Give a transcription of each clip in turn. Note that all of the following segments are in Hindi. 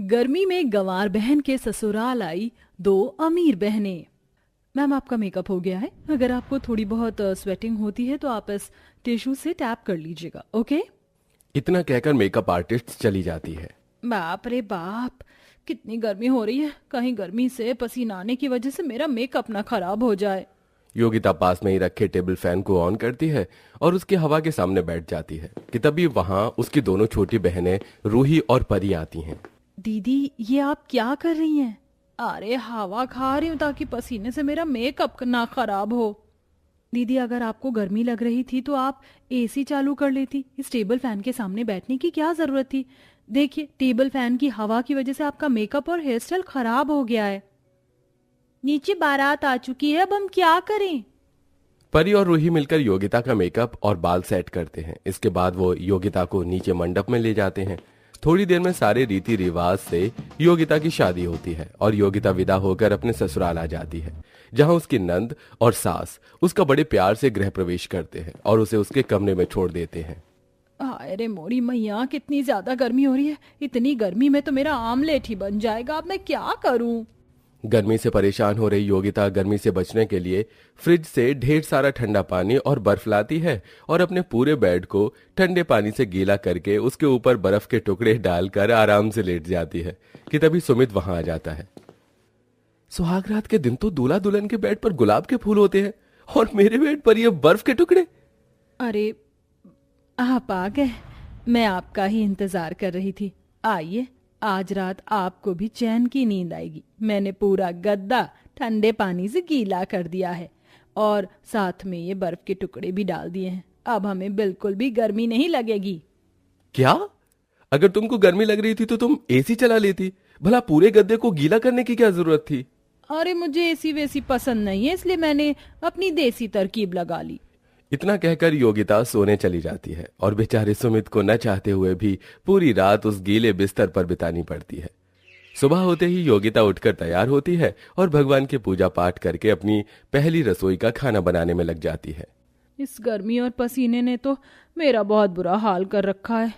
गर्मी में गंवार बहन के ससुराल आई दो अमीर बहनें। मैम, आपका मेकअप हो गया है। अगर आपको थोड़ी बहुत स्वेटिंग होती है तो आप इस टिश्यू से टैप कर लीजिएगा, ओके? इतना कहकर मेकअप आर्टिस्ट चली जाती है। बाप रे बाप, कितनी गर्मी हो रही है। कहीं गर्मी से पसीना आने की वजह से मेरा मेकअप ना खराब हो जाए। योगिता पास में ही रखे टेबल फैन को ऑन करती है और उसकी हवा के सामने बैठ जाती है कि तभी वहां उसकी दोनों छोटी बहनें रूही और परी आती हैं। दीदी, ये आप क्या कर रही हैं? अरे हवा खा रही हूँ ताकि पसीने से मेरा मेकअप ना खराब हो। दीदी, अगर आपको गर्मी लग रही थी तो आप एसी चालू कर लेती। इस टेबल फैन के सामने बैठने की क्या जरूरत थी? देखिए, टेबल फैन की हवा की वजह से आपका मेकअप और हेयर स्टाइल खराब हो गया है। नीचे बारात आ चुकी है, अब हम क्या करें? परी और रूही मिलकर योगिता का मेकअप और बाल सेट करते हैं। इसके बाद वो योगिता को नीचे मंडप में ले जाते हैं। थोड़ी देर में सारे रीति रिवाज से योगिता की शादी होती है और योगिता विदा होकर अपने ससुराल आ जाती है, जहां उसकी नंद और सास उसका बड़े प्यार से गृह प्रवेश करते हैं और उसे उसके कमरे में छोड़ देते हैं। अरे मोरी मैया, कितनी ज्यादा गर्मी हो रही है। इतनी गर्मी में तो मेरा आमलेट ही बन जाएगा। अब मैं क्या करूं? गर्मी से परेशान हो रही योगिता गर्मी से बचने के लिए फ्रिज से ढेर सारा ठंडा पानी और बर्फ लाती है और अपने पूरे बेड को ठंडे पानी से गीला करके उसके ऊपर बर्फ के टुकड़े डालकर आराम से लेट जाती है कि तभी सुमित वहां आ जाता है। सुहाग रात के दिन तो दूल्हा दुल्हन के बेड पर गुलाब के फूल होते हैं और मेरे बेड पर ये बर्फ के टुकड़े। अरे, आप आ गए। मैं आपका ही इंतजार कर रही थी। आइए, आज रात आपको भी चैन की नींद आएगी। मैंने पूरा गद्दा ठंडे पानी से गीला कर दिया है और साथ में ये बर्फ के टुकड़े भी डाल दिए हैं। अब हमें बिल्कुल भी गर्मी नहीं लगेगी। क्या? अगर तुमको गर्मी लग रही थी तो तुम एसी चला लेती। भला पूरे गद्दे को गीला करने की क्या जरूरत थी? अरे, मुझे एसी वेसी पसंद नहीं है, इसलिए मैंने अपनी देसी तरकीब लगा ली। इतना कहकर योगिता सोने चली जाती है और बेचारे सुमित को न चाहते हुए भी पूरी रात उस गीले बिस्तर पर बितानी पड़ती है। सुबह होते ही योगिता उठकर तैयार होती है और भगवान की पूजा पाठ करके अपनी पहली रसोई का खाना बनाने में लग जाती है। इस गर्मी और पसीने ने तो मेरा बहुत बुरा हाल कर रखा है।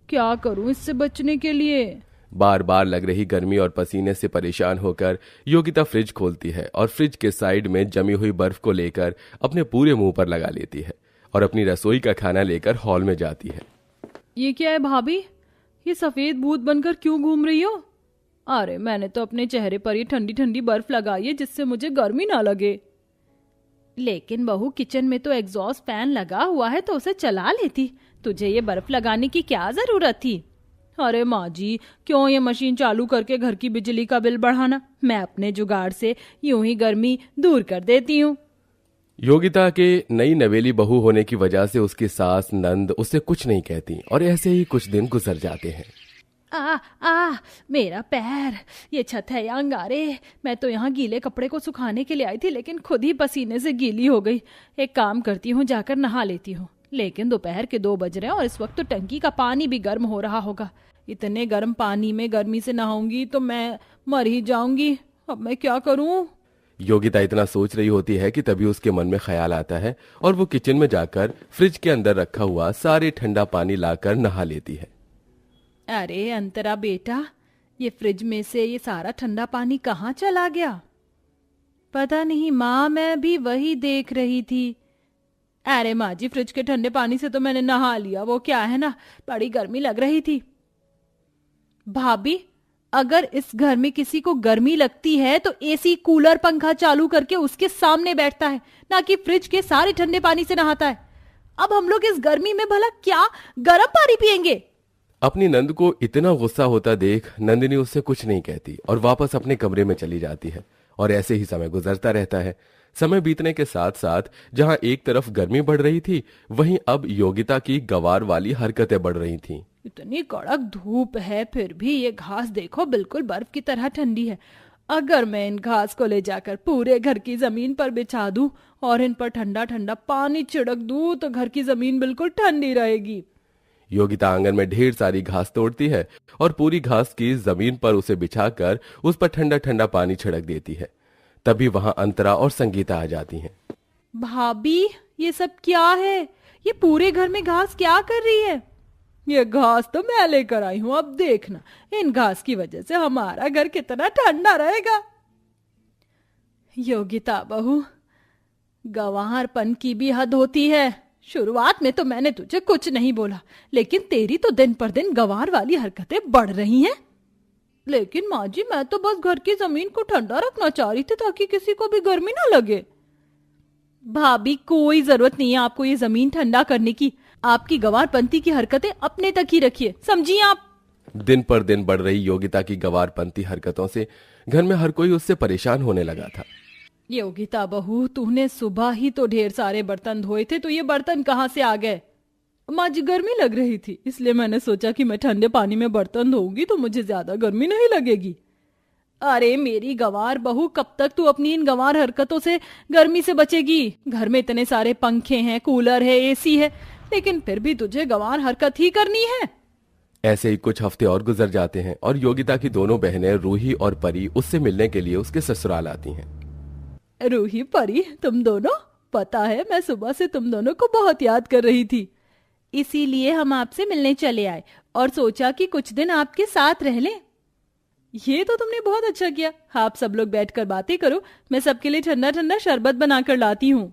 क्या करूं इससे बचने के लिए? बार बार लग रही गर्मी और पसीने से परेशान होकर योगिता फ्रिज खोलती है और फ्रिज के साइड में जमी हुई बर्फ को लेकर अपने पूरे मुंह पर लगा लेती है और अपनी रसोई का खाना लेकर हॉल में जाती है। ये क्या है भाभी? ये सफेद भूत बनकर क्यों घूम रही हो? अरे, मैंने तो अपने चेहरे पर ये ठंडी ठंडी बर्फ लगाई है जिससे मुझे गर्मी ना लगे। लेकिन बहू, किचन में तो एग्जॉस्ट फैन लगा हुआ है तो उसे चला लेती। तुझे ये बर्फ लगाने की क्या जरूरत थी? अरे माँ जी, क्यों ये मशीन चालू करके घर की बिजली का बिल बढ़ाना? मैं अपने जुगाड़ से यूं ही गर्मी दूर कर देती हूँ। योगिता के नई नवेली बहू होने की वजह से उसकी सास नंद उससे कुछ नहीं कहती और ऐसे ही कुछ दिन गुजर जाते हैं। मेरा पैर, ये छत है या अंगारे? मैं तो यहाँ गीले कपड़े को सुखाने के लिए आई थी लेकिन खुद ही पसीने से गीली हो गई। एक काम करती हूँ, जाकर नहा लेती हूँ। लेकिन दोपहर के 2 बज रहे हैं और इस वक्त तो टंकी का पानी भी गर्म हो रहा होगा। इतने गर्म पानी में गर्मी से नहाऊंगी तो मैं मर ही जाऊंगी। अब मैं क्या करूं? योगिता इतना सोच रही होती है कि तभी उसके मन में ख्याल आता है और वो किचन में जाकर फ्रिज के अंदर रखा हुआ सारे ठंडा पानी लाकर नहा लेती है। अरे अंतरा बेटा, ये फ्रिज में से ये सारा ठंडा पानी कहाँ चला गया? पता नहीं माँ, मैं भी वही देख रही थी। अरे माँ जी, फ्रिज के ठंडे पानी से तो मैंने नहा लिया। वो क्या है ना, बड़ी गर्मी लग रही थी। भाभी, अगर इस घर में किसी को गर्मी लगती है तो एसी, कूलर, पंखा चालू करके उसके सामने बैठता है, ना कि फ्रिज के सारे ठंडे पानी से नहाता है। अब हम लोग इस गर्मी में भला क्या गर्म पानी पिएंगे? अपनी नंद को इतना गुस्सा होता देख नंदिनी उससे कुछ नहीं कहती और वापस अपने कमरे में चली जाती है और ऐसे ही समय गुजरता रहता है। समय बीतने के साथ साथ जहां एक तरफ गर्मी बढ़ रही थी, वहीं अब योगिता की गवार वाली हरकतें बढ़ रही थीं। इतनी कड़क धूप है, फिर भी ये घास देखो बिल्कुल बर्फ की तरह ठंडी है। अगर मैं इन घास को ले जाकर पूरे घर की जमीन पर बिछा दूं और इन पर ठंडा ठंडा पानी छिड़क दूं तो घर की जमीन बिल्कुल ठंडी रहेगी। योगिता आंगन में ढेर सारी घास तोड़ती है और पूरी घास की जमीन पर उसे बिछाकर उस पर ठंडा ठंडा पानी छिड़क देती है। तभी वहां अंतरा और संगीता आ जाती हैं। भाभी, ये सब क्या है? ये पूरे घर में घास क्या कर रही है? ये घास तो मैं लेकर आई हूं, अब देखना इन घास की वजह से हमारा घर कितना ठंडा रहेगा। योगिता बहू, गंवारपन की भी हद होती है। शुरुआत में तो मैंने तुझे कुछ नहीं बोला, लेकिन तेरी तो दिन पर दिन गंवार वाली हरकतें बढ़ रही हैं। लेकिन माँ जी, मैं तो बस घर की जमीन को ठंडा रखना चाह रही थी ताकि किसी को भी गर्मी ना लगे। भाभी, कोई जरूरत नहीं है आपको ये जमीन ठंडा करने की। आपकी गंवारपंती की हरकतें अपने तक ही रखिए, समझिए आप। दिन पर दिन बढ़ रही योगिता की गंवारपंती हरकतों से घर में हर कोई उससे परेशान होने लगा था। योगिता बहू, तूने सुबह ही तो ढेर सारे बर्तन धोए थे, तो ये बर्तन कहाँ से आ गए? माँ जी, गर्मी लग रही थी, इसलिए मैंने सोचा कि मैं ठंडे पानी में बर्तन धोऊंगी तो मुझे ज्यादा गर्मी नहीं लगेगी। अरे मेरी गंवार बहू, कब तक तू अपनी इन गंवार हरकतों से गर्मी से बचेगी? घर में इतने सारे पंखे हैं, कूलर है, एसी है, लेकिन फिर भी तुझे गंवार हरकत ही करनी है। ऐसे ही कुछ हफ्ते और गुजर जाते हैं और योगिता की दोनों बहनें रूही और परी उससे मिलने के लिए उसके ससुराल आती हैं। रूही, परी, तुम दोनों, पता है मैं सुबह से तुम दोनों को बहुत याद कर रही थी, इसीलिए हम आपसे मिलने चले आए और सोचा कि कुछ दिन आपके साथ रह लें। ये तो तुमने बहुत अच्छा किया। आप सब लोग बैठकर बातें करो, मैं सबके लिए ठंडा ठंडा शरबत बनाकर लाती हूँ।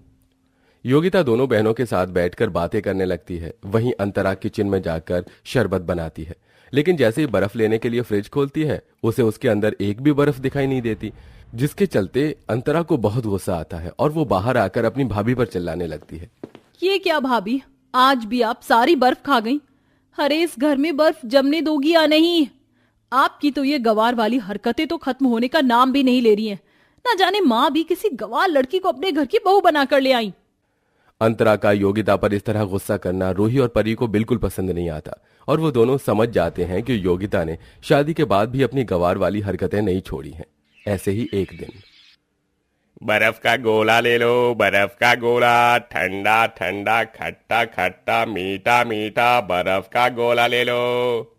योगिता दोनों बहनों के साथ बैठकर बातें करने लगती है। वहीं अंतरा किचन में जाकर शरबत बनाती है, लेकिन जैसे ही बर्फ लेने के लिए फ्रिज खोलती है, उसे उसके अंदर एक भी बर्फ दिखाई नहीं देती, जिसके चलते अंतरा को बहुत गुस्सा आता है और वो बाहर आकर अपनी भाभी पर चिल्लाने लगती है। ये क्या भाभी, आज भी आप सारी बर्फ खा गई? अरे इस घर में बर्फ जमने दोगी या नहीं? आपकी तो ये गंवार वाली हरकतें तो खत्म होने का नाम भी नहीं ले रही हैं। ना जाने माँ भी किसी गंवार लड़की को अपने घर की बहू बनाकर ले आई। अंतरा का योगिता पर इस तरह गुस्सा करना रूही और परी को बिल्कुल पसंद नहीं आता और वो दोनों समझ जाते हैं कि योगिता ने शादी के बाद भी अपनी गंवार वाली हरकतें नहीं छोड़ी हैं। ऐसे ही एक दिन, बर्फ का गोला ले लो, बर्फ का गोला, ठंडा ठंडा, खट्टा खट्टा, मीठा मीठा, बर्फ का गोला ले लो।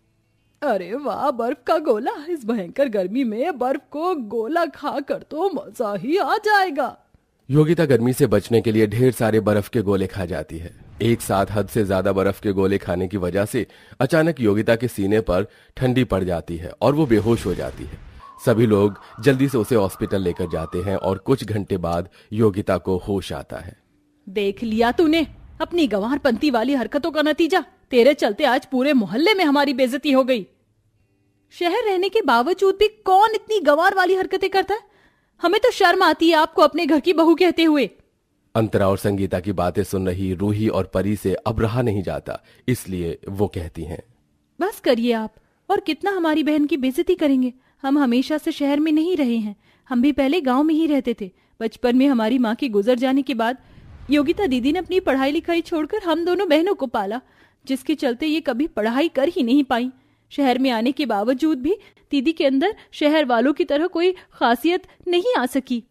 अरे वाह, बर्फ का गोला! इस भयंकर गर्मी में बर्फ को गोला खाकर तो मजा ही आ जाएगा। योगिता गर्मी से बचने के लिए ढेर सारे बर्फ के गोले खा जाती है। एक साथ हद से ज्यादा बर्फ के गोले खाने की वजह से अचानक योगिता के सीने पर ठंडी पड़ जाती है और वो बेहोश हो जाती है। सभी लोग जल्दी से उसे हॉस्पिटल लेकर जाते हैं और कुछ घंटे बाद योगिता को होश आता है। देख लिया तूने अपनी गंवारपंती वाली हरकतों का नतीजा। तेरे चलते आज पूरे मोहल्ले में हमारी बेइज्जती हो गई। शहर रहने के बावजूद भी कौन इतनी गंवार वाली हरकतें करता है? हमें तो शर्म आती है आपको अपने घर की बहू कहते हुए। अंतरा और संगीता की बातें सुन रही रूही और परी से अब रहा नहीं जाता, इसलिए वो कहती हैं, बस करिए आप, और कितना हमारी बहन की बेइज्जती करेंगे? हम हमेशा से शहर में नहीं रहे हैं, हम भी पहले गांव में ही रहते थे। बचपन में हमारी माँ की गुजर जाने के बाद योगिता दीदी ने अपनी पढ़ाई लिखाई छोड़कर हम दोनों बहनों को पाला, जिसके चलते ये कभी पढ़ाई कर ही नहीं पाई। शहर में आने के बावजूद भी दीदी के अंदर शहर वालों की तरह कोई खासियत नहीं आ सकी।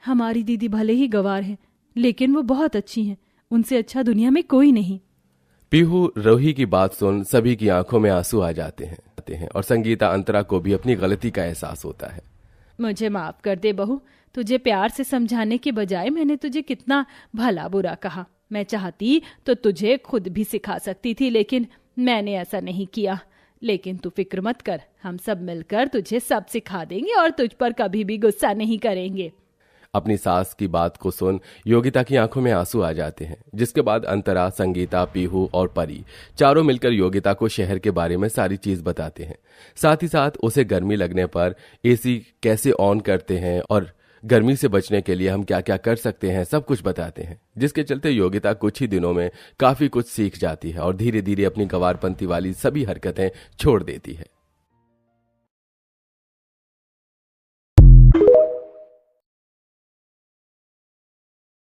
हमारी दीदी भले ही गंवार है, लेकिन वो बहुत अच्छी हैं। उनसे अच्छा दुनिया में कोई नहीं। पीहू रूही की बात सुन सभी की आंखों में आंसू आ जाते हैं और संगीता अंतरा को भी अपनी गलती का एहसास होता है। मुझे माफ कर दे बहू, तुझे प्यार से समझाने के बजाय मैंने तुझे कितना भला बुरा कहा। मैं चाहती तो तुझे खुद भी सिखा सकती थी, लेकिन मैंने ऐसा नहीं किया। लेकिन तू फिक्र मत कर, हम सब मिलकर तुझे सब सिखा देंगे और तुझ पर कभी भी गुस्सा नहीं करेंगे। अपनी सास की बात को सुन योगिता की आंखों में आंसू आ जाते हैं, जिसके बाद अंतरा, संगीता, पीहू और परी चारों मिलकर योगिता को शहर के बारे में सारी चीज बताते हैं। साथ ही साथ उसे गर्मी लगने पर एसी कैसे ऑन करते हैं और गर्मी से बचने के लिए हम क्या क्या कर सकते हैं, सब कुछ बताते हैं, जिसके चलते योगिता कुछ ही दिनों में काफी कुछ सीख जाती है और धीरे धीरे अपनी गंवारपंती वाली सभी हरकतें छोड़ देती है।